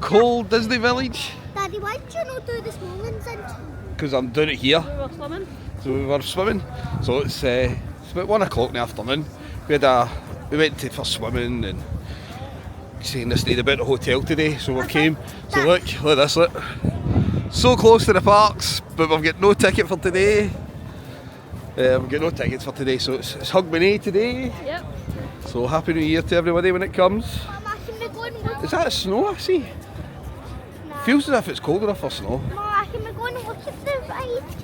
cold Disney Village. Daddy, why did you not do the small ones then? Because I'm doing it here. We were swimming. So we were swimming. So it's about 1 o'clock in the afternoon. We went for swimming and saying they stayed about the hotel today. So we came. So look at this. Look. So close to the parks, but we've got no ticket for today. We've got no tickets for today, so it's Hogmanay today. Yep. So happy New Year to everybody when it comes. Mama, can we go and look? Is that snow I see? Nah. Feels as if it's cold enough for snow. Mama, can we go and look at the rides?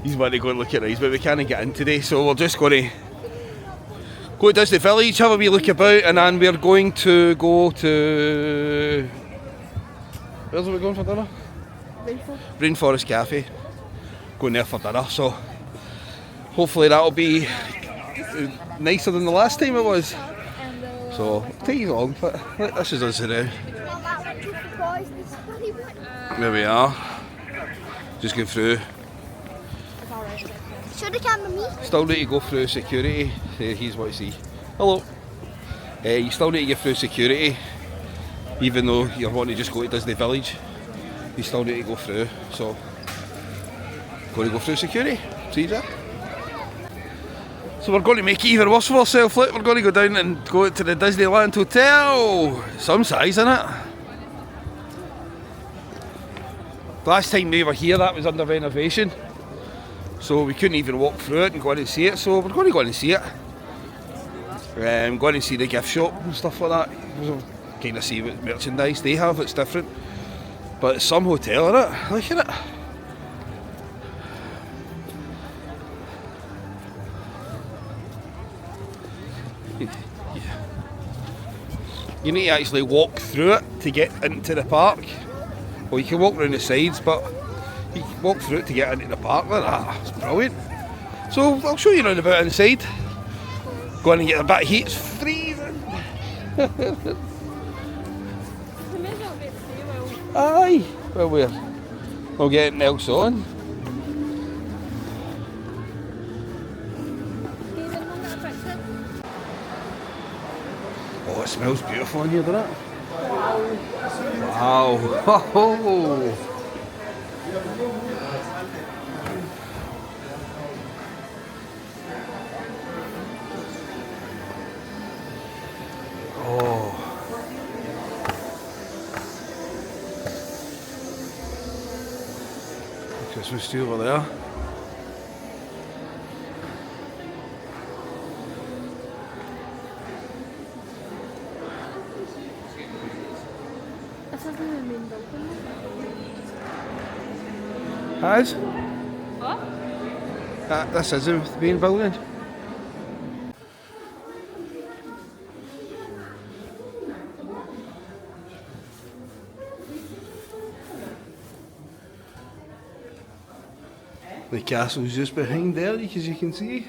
He's wanting to go and look at rides, but we can't get in today, so we're just going to go to Disney Village, have a wee look about, and then we're going to go to... Where's we going for dinner? Rainforest Cafe. Going there for dinner, so hopefully that'll be nicer than the last time it was. So it'll take you long, but this is us now. There we are. Just going through. Show the camera me. Still need to go through security. Here's what I see. Hello. You still need to get through security, even though you're wanting to just go to Disney Village. You still need to go through. So. Going to go through security, see that? So we're going to make it even worse for ourselves. Look, we're going to go down and go to the Disneyland Hotel. Some size, isn't it? Last time we were here, that was under renovation, so we couldn't even walk through it and go in and see it. So we're going to go in and see it. Going to see the gift shop and stuff like that. We'll kind of see what merchandise they have. It's different, but it's some hotel, isn't it? Look at it. You need to actually walk through it to get into the park. Well, you can walk around the sides, but you can walk through it to get into the park. Like that. It's brilliant. So I'll show you around about inside. Go in and get a bit of heat. It's freezing. Aye. Well, we'll get it else on. Oh, it smells beautiful in here, doesn't it? Wow. Wow. Oh. Christmas tree over there. This isn't the main building. Has? What? This is the main building. The castle's just behind there, as you can see.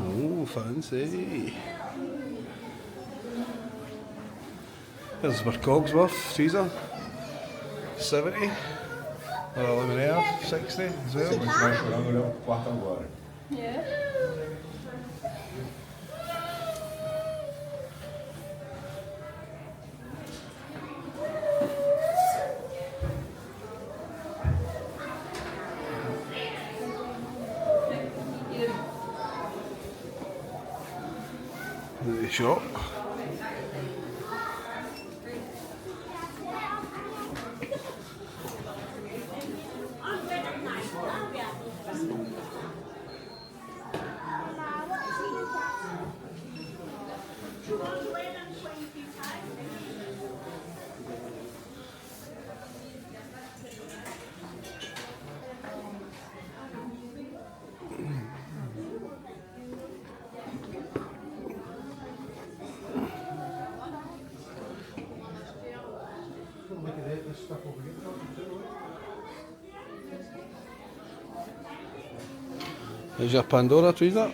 Oh, fancy. There's where Cogsworth, Caesar. 70. Or Luminaire, 60 as well. Yeah. The shop. There's your Pandora trees up.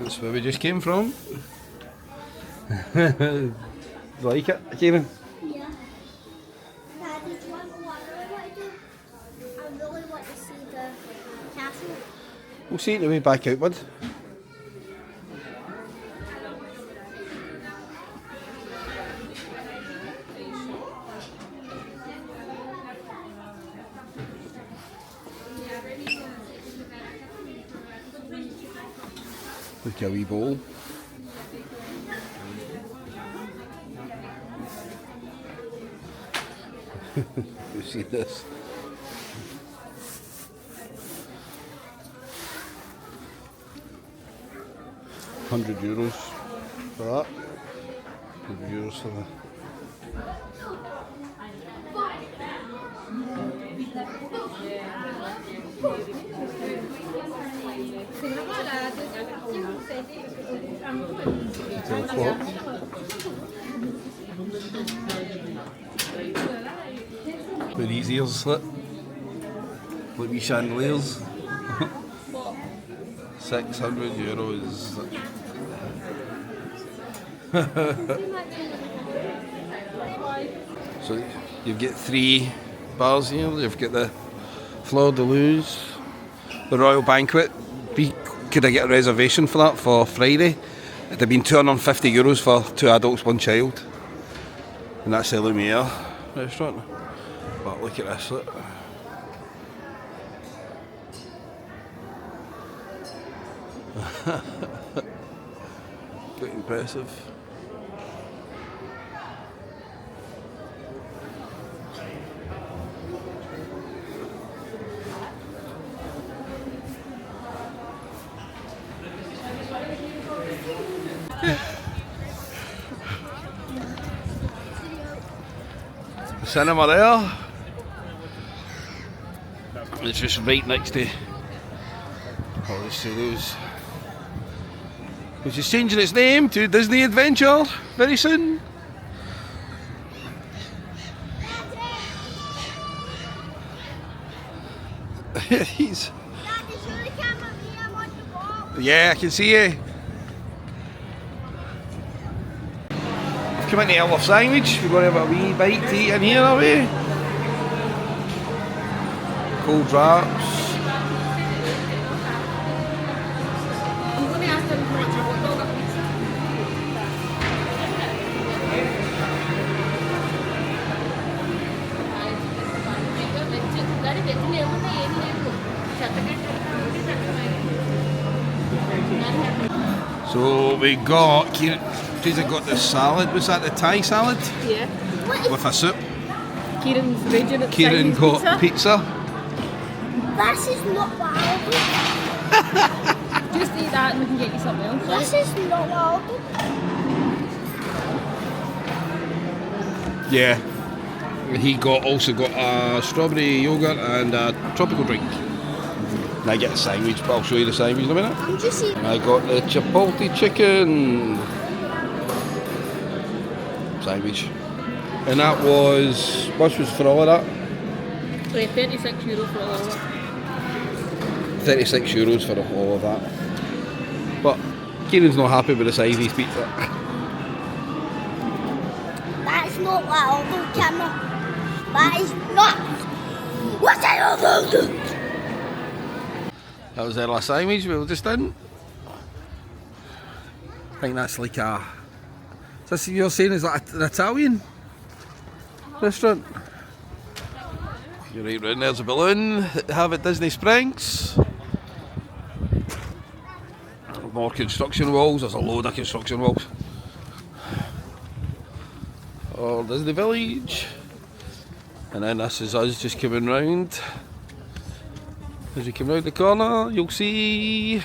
That's where we just came from. Like it, Kieran? Yeah. Dad, did you want to know what I really want to do? I really want to see the castle. We'll see it the way back out, bud. Look at a wee bowl. You see this? €100 for that. €100 for that. With these ears, look. Look, wee chandeliers. €600. So you've got 3 bars here. You've got the Fleur de Luz, the Royal Banquet. Could I get a reservation for that for Friday? It'd have been €250 for 2 adults, 1 child. And that's the Lumiere restaurant. But look at this, look. Quite impressive. Cinema there. It's just right next to Hollywood Studios, which is changing its name to Disney Adventure very soon. He's. Dad, did you look at me? I want to walk. Yeah, I can see you. We've come into Elf Sandwich. We're going to have a wee bite to eat in here, are we? Cold wraps. I'm going to ask them for a hot dog pizza. So we got, Teresa got the salad. Was that the Thai salad? Yeah. With a soup. Kieran's raging at the Kieran Chinese got pizza. This is not what I Just eat that and we can get you something else. This is not what I Yeah. He also got a strawberry yogurt and a tropical drink. And I get a sandwich, but I'll show you the sandwich in a minute. I'm just eating. I got the chipotle chicken sandwich. And that was, what was for all of that? €36 for all of it. €36 for all of that. But Kieran's not happy with the size of his pizza. That's not what I'll do, camera. That is not what I'll do. That was their last sandwich we were just in. I think that's like a... Is this you're saying is that an Italian restaurant? You're right round there's a balloon that they have at Disney Springs. More construction walls, there's a load of construction walls. Or Disney Village. And then this is us just coming round. As you come round the corner, you'll see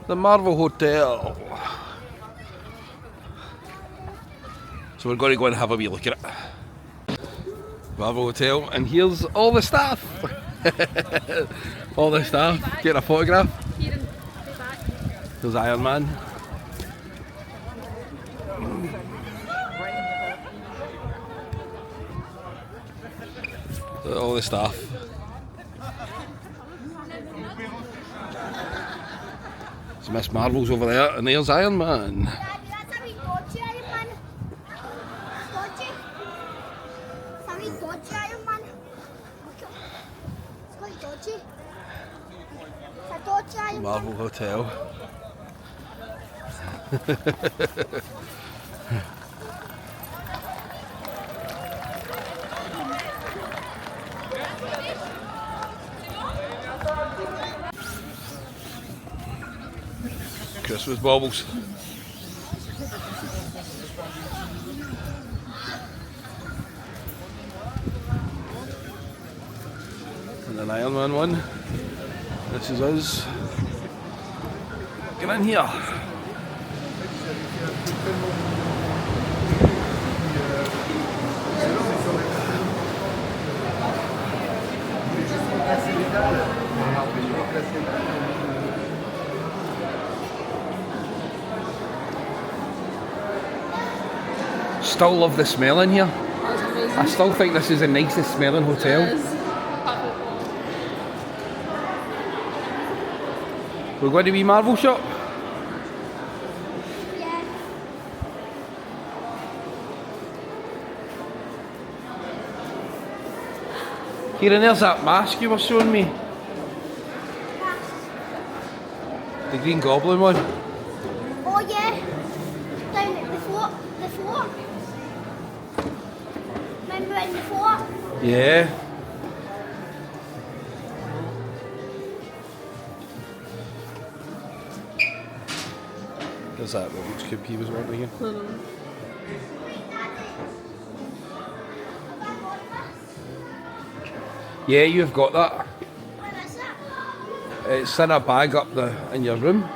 the Marvel Hotel. So we're going to go and have a wee look at it. Marvel Hotel, and here's all the staff. All the staff. Get a photograph. Kieran, stay back. There's Iron Man. All the staff. There's Miss Marvel's over there, and there's Iron Man. Daddy, that's a wee dodgy Iron Man. Dodgy. It's a wee dodgy Iron Man. Look at it's quite dodgy. It's a dodgy Iron Man. Marvel Hotel. Christmas baubles. And an Iron Man one. This is us. Get in here. Still love the smell in here. That's amazing. I still think this is the nicest smelling hotel. It is. We're going to be Marvel shop. Yeah. Here and there's that mask you were showing me. The Green Goblin one. Oh yeah. Down at the fort. The fort. Remember in the fort? Yeah. There's that Rubik's Cube he was wanting again. Yeah, you've got that. Where is it? It's in a bag up in your room.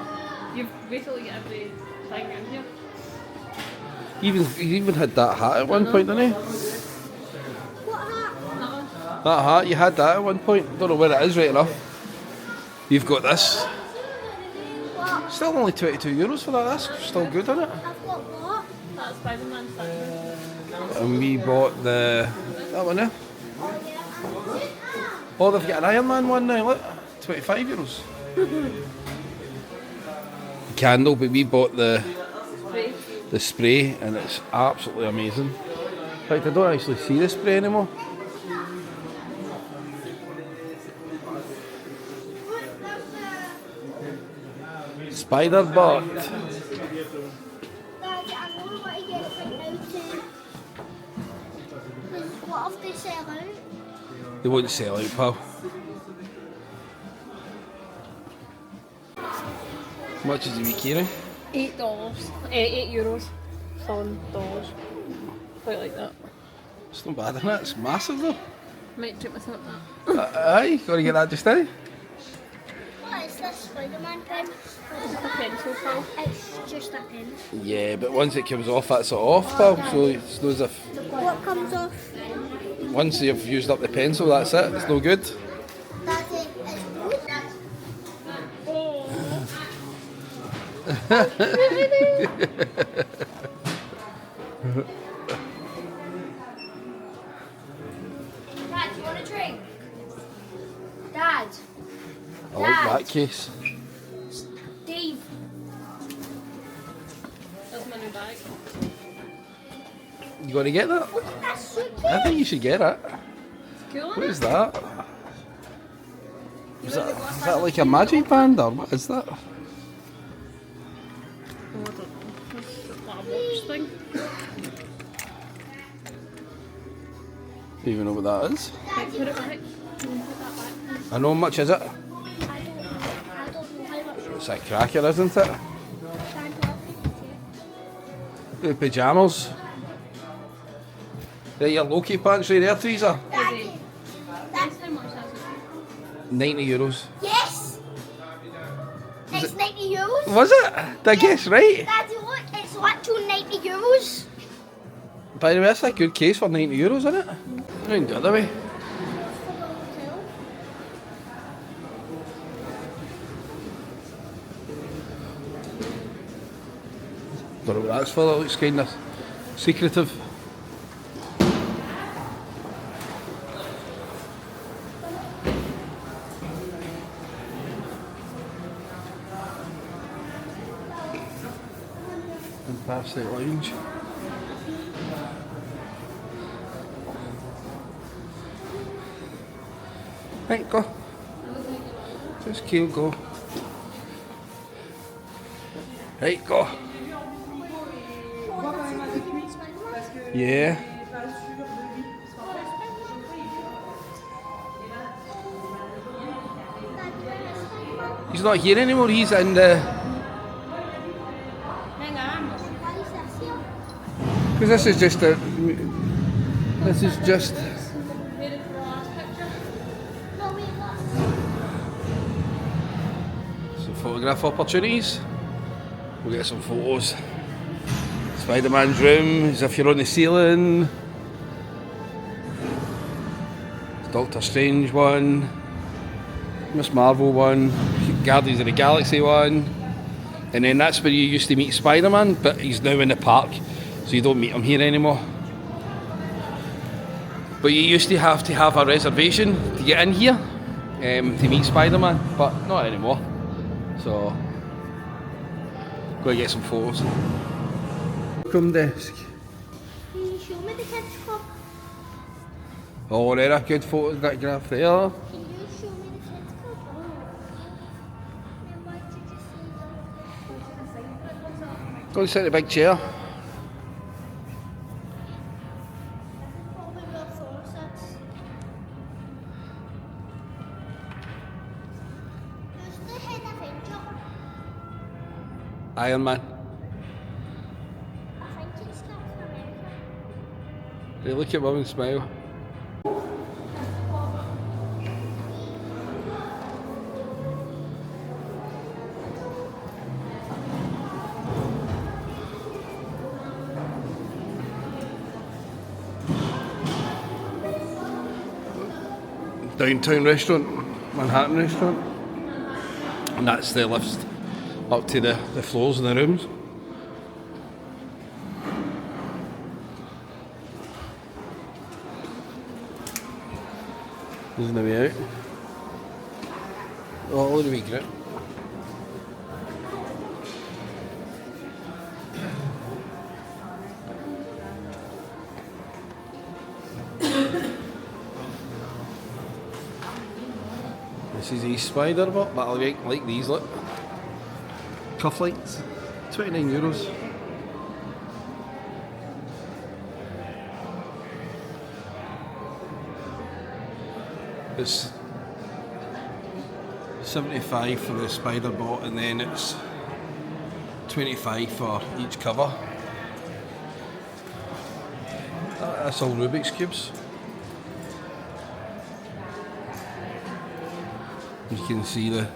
You've basically got every thing in here. You even had that hat at one point, didn't you? What hat? No. That hat, you had that at one point. Don't know where it is right enough. You've got this. What? Still only €22 for that. That's still good, isn't it? I've got what? That's Spider-Man stuff. And we bought that one there. Oh yeah. Oh, they've got an Iron Man one now, look. €25. Candle, but we bought the spray and it's absolutely amazing. In fact, I don't actually see the spray anymore. Spider-Bot. Daddy, I know what to get it right now too. What if they sell out? They won't sell out, pal. How much is the wee keyring? $8. €8. $7. Quite like that. It's not bad, isn't it? It's massive though. Might treat myself that. Aye, gotta get that just now. What is this Spider-Man pen? It's a pencil pal. It's just a pen. Yeah, but once it comes off, that's it off, pal. So it's no as if What comes off? once you've used up the pencil, that's it. It's no good. Daddy, it's wood. Dad, do you want a drink? Dad, I like that case. Dave. That's my new bag. You gotta get that? Look at that suitcase. I think you should get it. Cool, What isn't is that? Is that like a magic band or what is that? Oh, I don't know. It's like a watch thing. Do you even know what that is? Like, put it back. Put that back. I know how much is it? I don't know how much. It's a cracker, isn't it? Dad, The pyjamas. There, your Loki pants right there, Teresa. Daddy. That's how much that's it. €90. Yes. It's €90. Was it? Did I guess right? Daddy, look, it's literally €90. By the way, that's a good case for €90, isn't it? Round the other way. Don't know what that's for, that looks kind of secretive. Fantastic lounge. Right, go. Just keep go. Right, go. Yeah. He's not here anymore, he's in the... Because this is just a... This is just... Some photograph opportunities. We'll get some photos. Spider-Man's room, as if you're on the ceiling. Doctor Strange one. Miss Marvel one. Guardians of the Galaxy one. And then that's where you used to meet Spider-Man, but he's now in the park, so you don't meet him here anymore. But you used to have a reservation to get in here to meet Spider-Man, but not anymore. So, go get some photos. Welcome desk. Can you show me the kids club? Oh, there a good photograph there. Can you show me the kids club? And what did you see? Go and sit in the big chair. Probably where Thor sits. Who's the head Avenger? Iron Man. I think it's Captain America. Hey, look at Mum and smile. Downtown restaurant, Manhattan restaurant, and that's the lifts up to the floors in the rooms. Isn't the way out? All the way great. This is a spider bot, but I like these, look. Cufflinks, €29. It's 75 for the spider bot, and then it's 25 for each cover. That's all Rubik's cubes. You can see the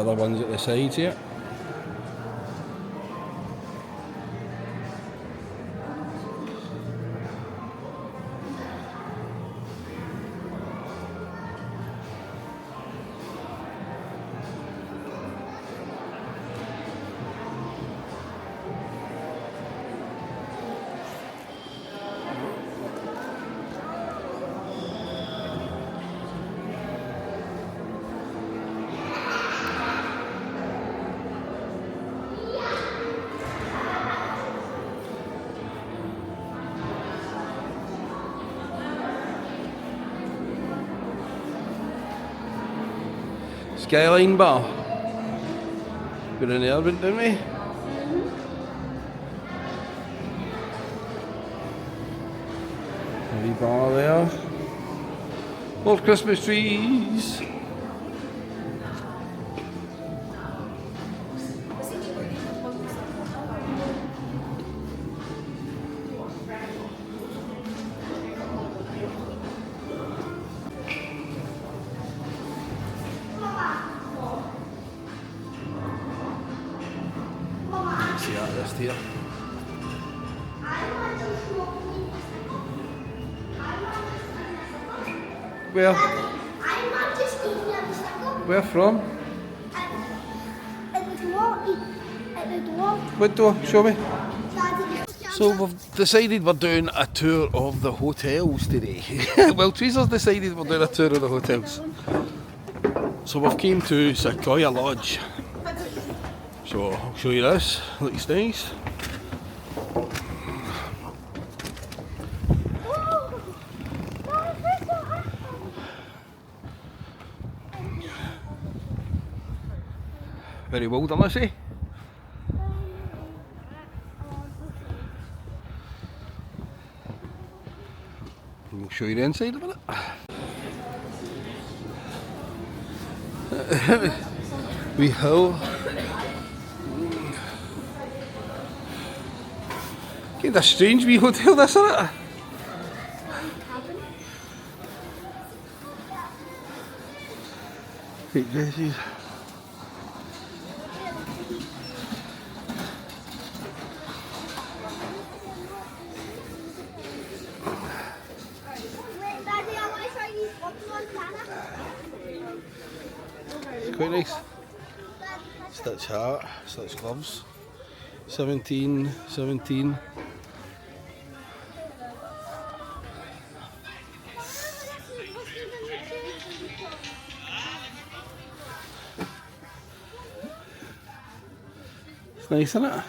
other ones at the sides here. Skyline bar. We're in there, didn't we? Heavy bar there. More Christmas trees. See that list here. Where? Where from? At the door. At the door. What door? Show me. Daddy. So we've decided we're doing a tour of the hotels today. Well, Teresa's decided we're doing a tour of the hotels. So we've came to Sequoia Lodge. So I'll show you this. Looks nice. Very wildernessy. We'll show you the inside of it. We hill. Kind of strange wee hotel this, isn't it? Great dresses. Daddy, I want to show you what's on Santa. It's quite nice. Stitch hat, stitch gloves. 17. It's nice, isn't it?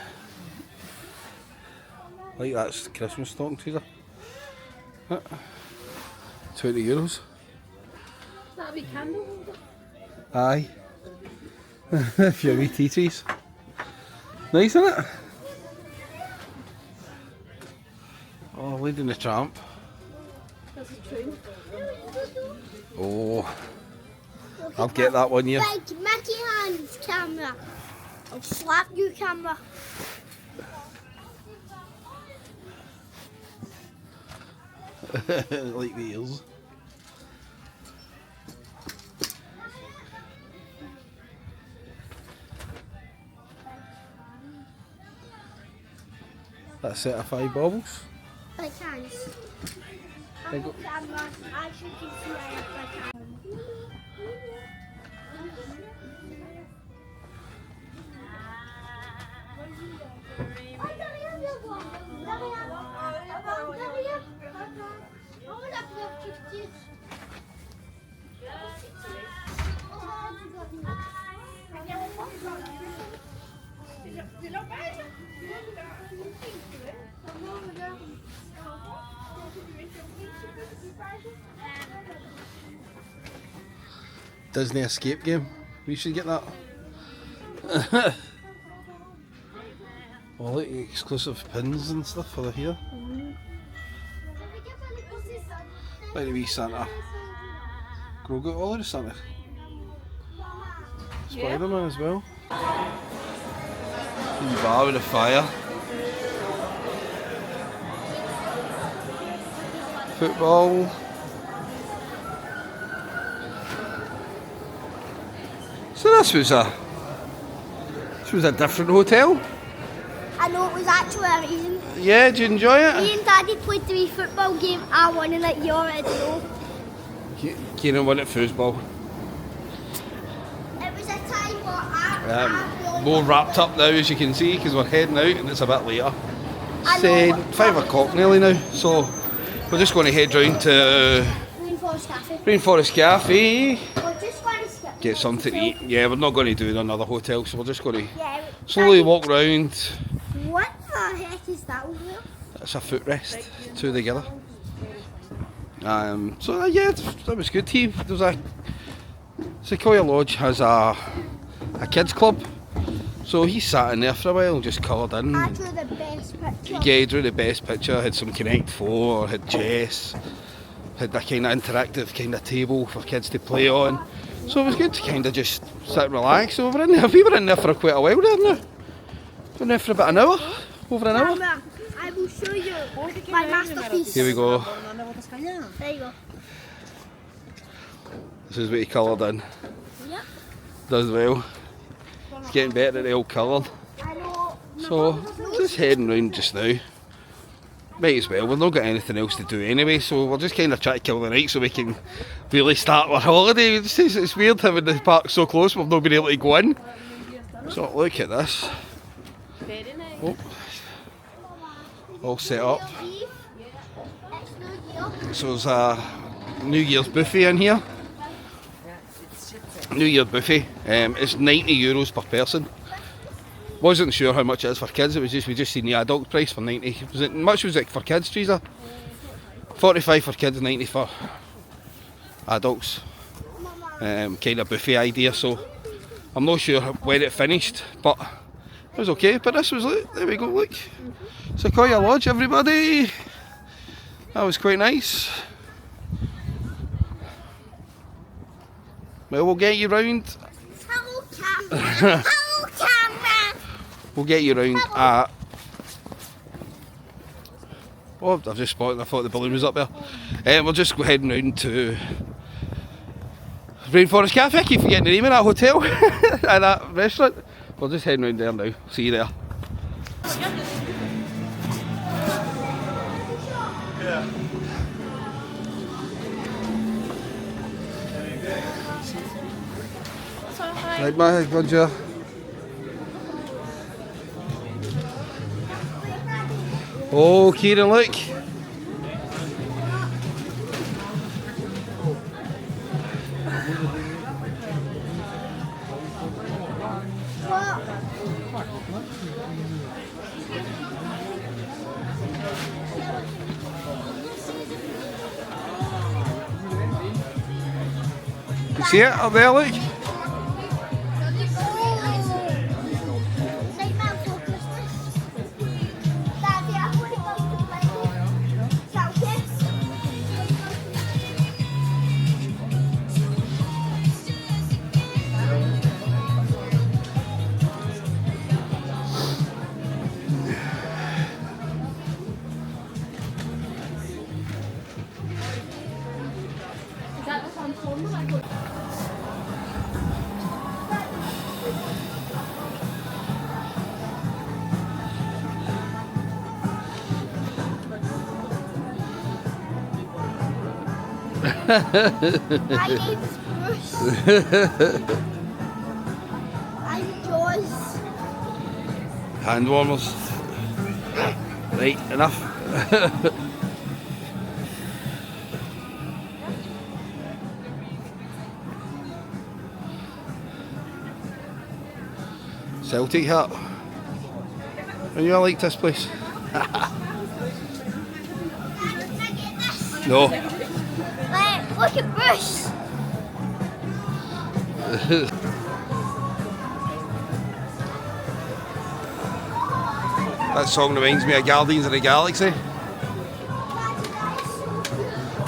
Like that's Christmas stocking teaser. €20. That'll be candle holder. Aye. A few wee tea trees. Nice, isn't it? Oh, Lady and the Tramp. That's a train. Oh, I'll get that one here. Like Mickey Hand's camera. I'll slap you, camera. Like the ears. That's set of 5 baubles. Like hands. There you go. Camera. As you can see, I have like hands. Disney escape game. We should get that. Oh, look, exclusive pins and stuff for the here. Like the wee Santa. Grogu, all of the Santa. Spider-Man as well. Wee bar with a fire. Football. So this was a different hotel. I know it was actually amazing. Yeah, did you enjoy it? Me and Daddy played the wee football game. I won and like you already know. Kieran won at foosball. It was a time where I really More wrapped up now, as you can see, because we're heading out and it's a bit later. I It's know. 5 o'clock nearly now, so we're just going to head round to Rainforest Cafe. Rainforest Cafe, We're just going to skip. get something to eat. Yeah, we're not going to do another hotel, so we're just going to Yeah. slowly Daddy, walk round. what the heck is that over there? It's a footrest, two together. So yeah, that was good. There's a Sequoia Lodge has a kids club, so he sat in there for a while and just coloured in. I drew the best picture. Yeah, he drew the best picture. Had some Connect 4, had chess, had a kind of interactive kind of table for kids to play on. So it was good to kind of just sit and relax. So we were in there for quite a while there now. Been there for about an hour, over an hour. Camera, I will show you my masterpiece. Here we go. There you go. This is what he coloured in. Yep. Does well. It's getting better at the old colour. I know. So just heading round just now. Might as well, we've not got anything else to do anyway, so we're just kind of trying to kill the night so we can really start our holiday. It's weird having the park so close, we've not been able to go in. So look at this. Very nice. Oh. All set up. So there's a New Year's buffet in here. New Year buffet. It's €90 per person. Wasn't sure how much it is for kids. It was just we just seen the adult price for 90. Was it much? Was it for kids, Teresa? 45 for kids, 90 for adults. Kind of buffet idea. So I'm not sure when it finished, but it was okay. But this was, look, there we go, look. Sequoia Lodge, everybody. That was quite nice. Well, we'll get you round. Hello, camera. Hello, camera. We'll get you round at. Oh, I've just spotted. I thought the balloon was up there. We'll just go heading round to Rainforest Cafe. I keep forgetting the name of that hotel and that restaurant. We're just heading round there now. See you there. Right, my bonjour. Oh, Kieran, look. You see it up there, look? My name's Bruce. I'm Jaws. Hand warmers. Right, enough. Celtic hat. And you like this place? No. Look at Bruce. That song reminds me of Guardians of the Galaxy.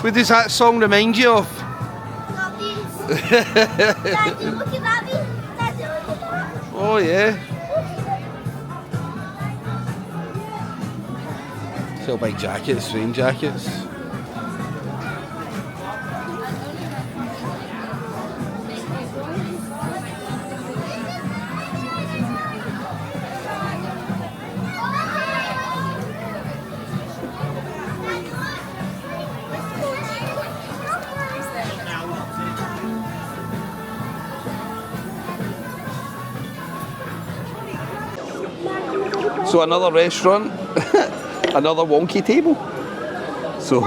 What does that song remind you of? Daddy, look at that. Daddy, look at that. Oh yeah. Sell big jackets, rain jackets. So another restaurant, another wonky table. So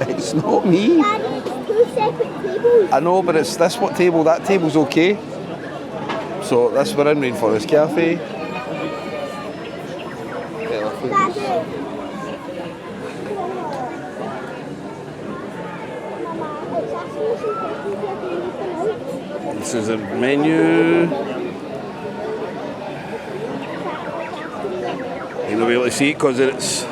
it's not me. Daddy, it's two separate tables. I know, but it's this what table, that table's okay. So this we're in Rainforest Cafe. Daddy. This is a menu. You're not able to see it because it's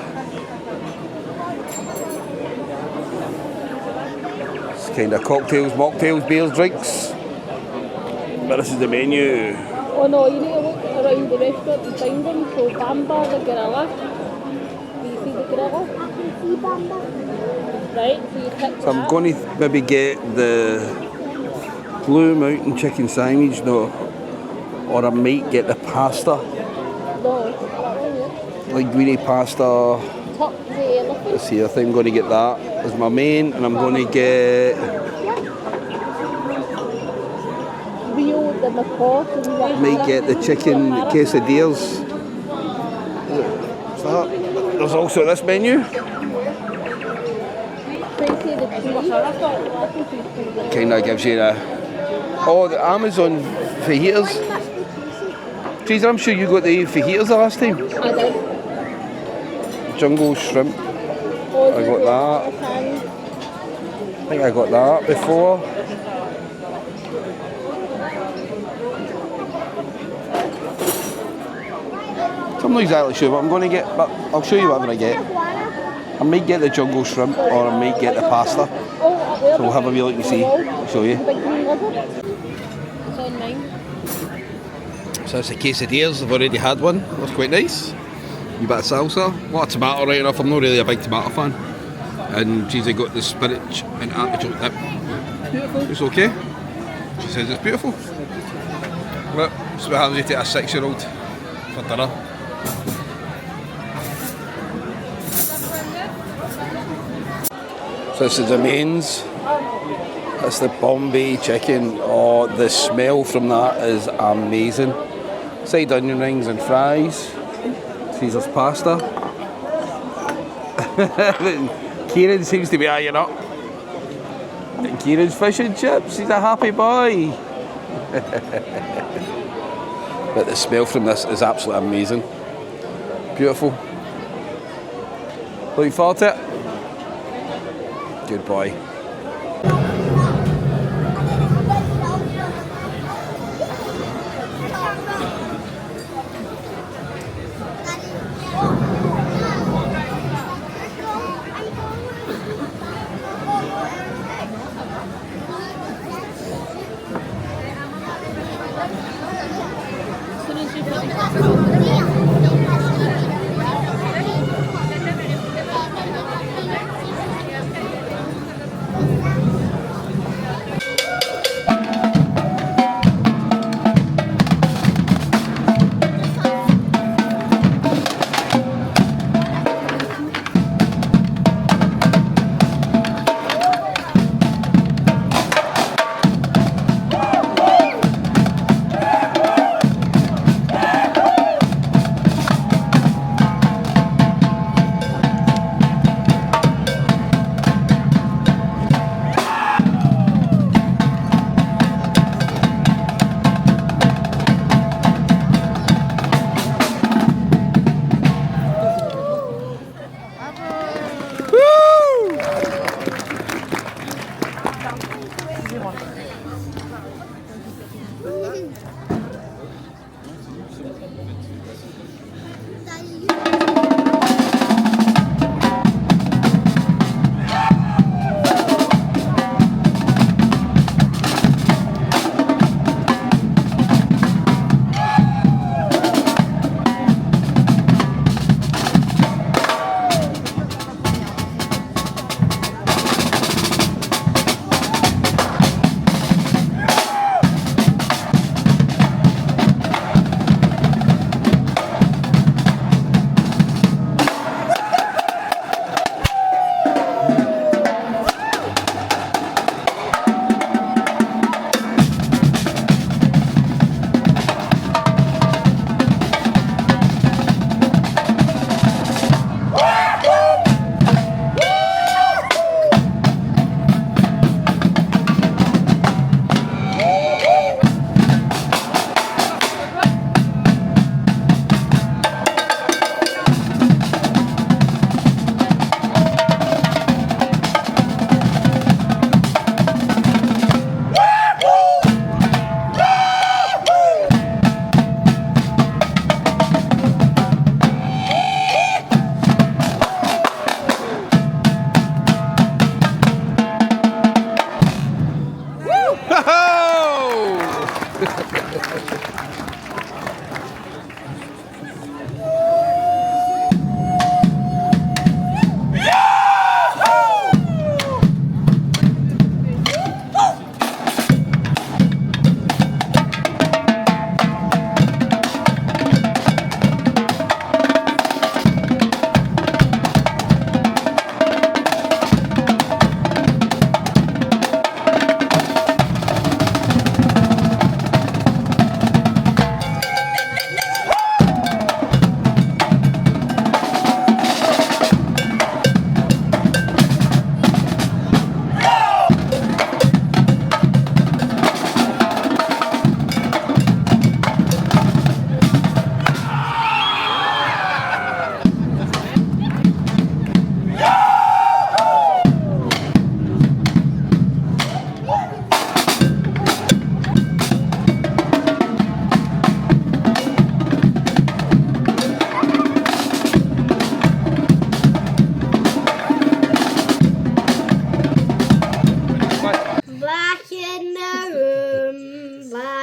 kind of cocktails, mocktails, beers, drinks. But this is the menu. Oh no, you need to look around the restaurant and find them. So Bamba, the gorilla. Do you see the gorilla? I can see Bamba. Right, so you pick So I'm that. going to maybe get the Blue Mountain chicken sandwich, no, or I might get the pasta, No, that one, yeah. linguine pasta. Top the elephant. Let's see, I think I'm going to get that as my main, and I'm going to get Rio the macaw. might get the chicken quesadillas. What's that? There's also this menu. Kind of gives you the Amazon fajitas. Jeez, I'm sure you got the fajitas the last time. I did. Jungle shrimp. I got that. I think I got that before. I'm not exactly sure what I'm going to get, but I'll show you whatever I get. I might get the jungle shrimp or I might get the pasta. So we'll have a wee look and see. I'll show you. It's on 9. So that's the quesadillas. I've already had one. That's quite nice. You bit of salsa. A lot of tomato right enough. I'm not really a big tomato fan. And she's got the spinach and artichoke dip. Beautiful. It's okay. She says it's beautiful. Look, so we have to take a 6-year-old for dinner. So this is the mains. That's the Bombay chicken. Oh, the smell from that is amazing. Side onion rings and fries. Caesar's pasta. Kieran seems to be eyeing up. And Kieran's fish and chips. He's a happy boy. But the smell from this is absolutely amazing. Beautiful. Looking forward to it. Good boy.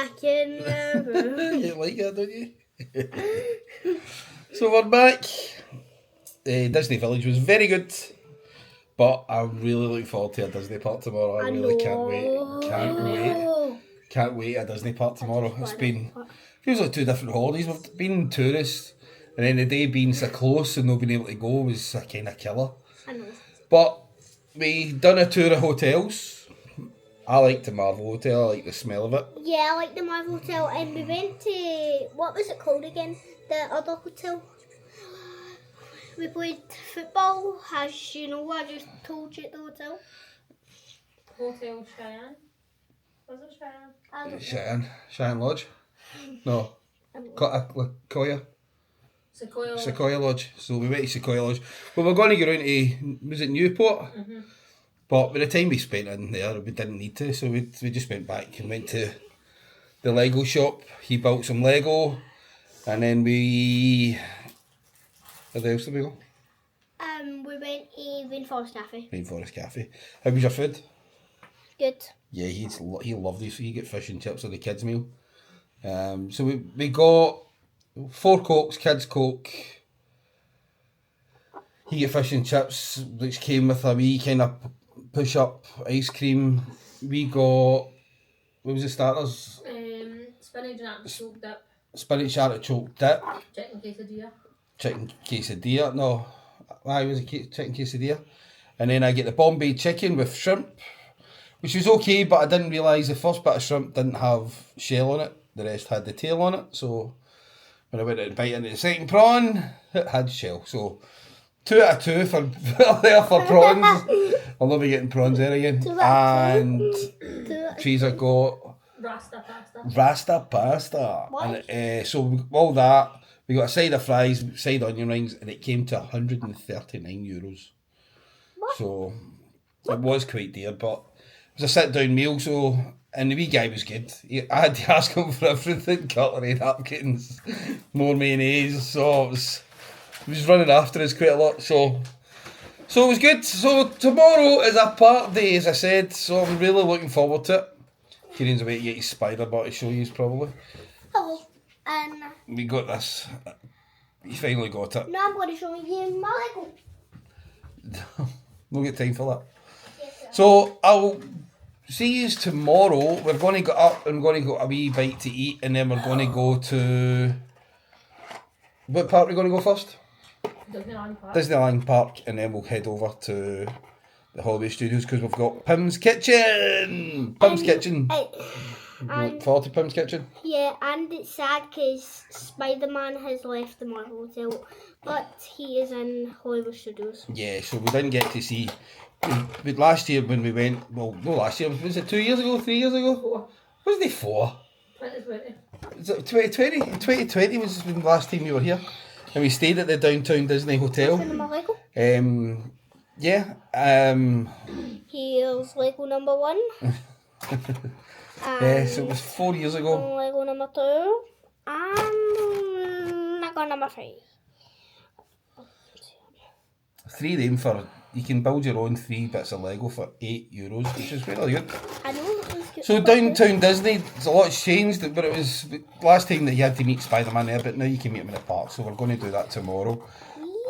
back in the room. You like that, don't you? So we're back. Disney Village was very good, but I'm really looking forward to a Disney park tomorrow. I really can't wait. Can't wait a Disney park tomorrow. It's been feels like two different holidays. We've been tourists, and then the day being so close and not being able to go was a kind of killer. I know. But we done a tour of hotels. I like the Marvel Hotel. I like the smell of it. Yeah, I like the Marvel Hotel, and we went to, what was it called again? The other hotel. We played football, as you know, I just told you at the hotel. Hotel Cheyenne. Was it Cheyenne? I don't know. Cheyenne Lodge? No. Sequoia Lodge. So we went to Sequoia Lodge. Well, we're going to go round to, was it Newport? Mm-hmm. But by the time we spent in there, we didn't need to. So we just went back and went to the Lego shop. He built some Lego. And then where else did we go? We went to Rainforest Cafe. Rainforest Cafe. How was your food? Good. Yeah, he loved it. So he get fish and chips or the kids' meal. So we got 4 Cokes, kids' Coke. He get fish and chips, which came with a wee kind of push-up ice cream. We got, what was the starters? Spinach and artichoke dip. Spinach artichoke dip. Chicken quesadilla. Chicken quesadilla. No, I was a chicken quesadilla. And then I get the Bombay chicken with shrimp, which was okay, but I didn't realise the first bit of shrimp didn't have shell on it. The rest had the tail on it. So when I went to bite into the second prawn, it had shell. So 2 out of 2 for there for prawns. I'll never be getting prawns there again. And trees I got Rasta pasta. What? And so all that, we got a side of fries, side onion rings, and it came to €139. What? So it was quite dear, but it was a sit down meal. So, and the wee guy was good. I had to ask him for everything: cutlery, napkins, more mayonnaise. So he was running after us quite a lot. So it was good. So tomorrow is a park day, as I said. So I'm really looking forward to it. Kieran's away to get his spider bot to show you probably. Hello. We got this. He finally got it. Now I'm going to show you my Lego. We'll get time for that. So I'll see you tomorrow. We're going to go up and going to go a wee bite to eat, and then we're going to go to, what park are we going to go first? Disneyland Park. Disneyland Park, and then we'll head over to the Hollywood Studios because we've got Pim's Kitchen. Pim's Kitchen. Look forward to Pim's Kitchen. Yeah, and it's sad because Spider-Man has left the Marvel Hotel, but he is in Hollywood Studios. Yeah, so we didn't get to see. But last year when we went, well, no, last year, was it 2 years ago, 3 years ago? 4. Wasn't it 4? 2020. Was it 2020? 2020 was the last time we were here. And we stayed at the Downtown Disney Hotel. My Lego. Yeah. Here's Lego number 1. Yeah, so it was 4 years ago. Lego number 2. And Lego number 3. 3 of them for, you can build your own 3 bits of Lego for €8, which is really good. I know. It's good. So Downtown Disney, there's a lot's changed, but it was last time that you had to meet Spider-Man there, but now you can meet him in the park, so we're going to do that tomorrow.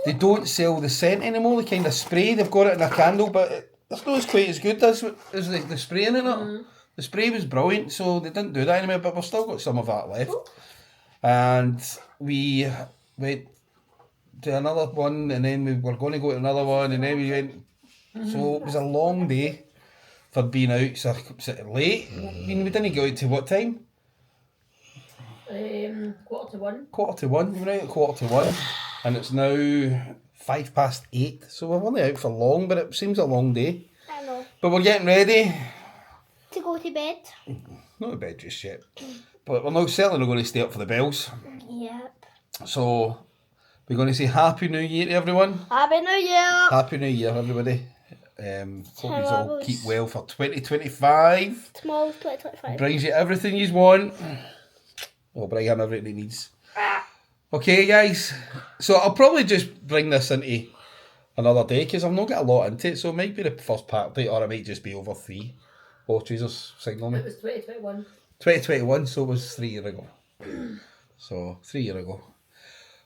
They don't sell the scent anymore, the kind of spray, they've got it in a candle, but it's not quite as good as the spraying in it. The spray was brilliant, so they didn't do that anymore, but we've still got some of that left. And we went to another one, and then we were going to go to another one, and then we went. So it was a long day for being out, so late. I mean, we didn't go out to what time? 1:45. 1:45. We were out at 1:45, and it's now 8:05. So we're only out for long, but it seems a long day. I know. But we're getting ready. To go to bed. Not to bed just yet. But we're now certainly not going to stay up for the bells. Yep. So we're going to say Happy New Year to everyone. Happy New Year. Happy New Year, everybody. Hope you all keep well for 2025. Tomorrow's 2025. Brings you everything you want. Well, bring him everything he needs. Okay, guys. So I'll probably just bring this into another day because I've not got a lot into it. So it might be the first part day, or it might just be over 3. Oh, Jesus, signal me. It was 2021. 2021, so it was 3 years ago. So, 3 years ago.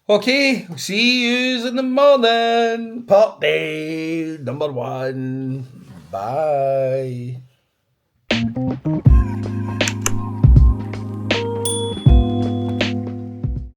Okay, see yous in the morning. Pop day number 1. Bye.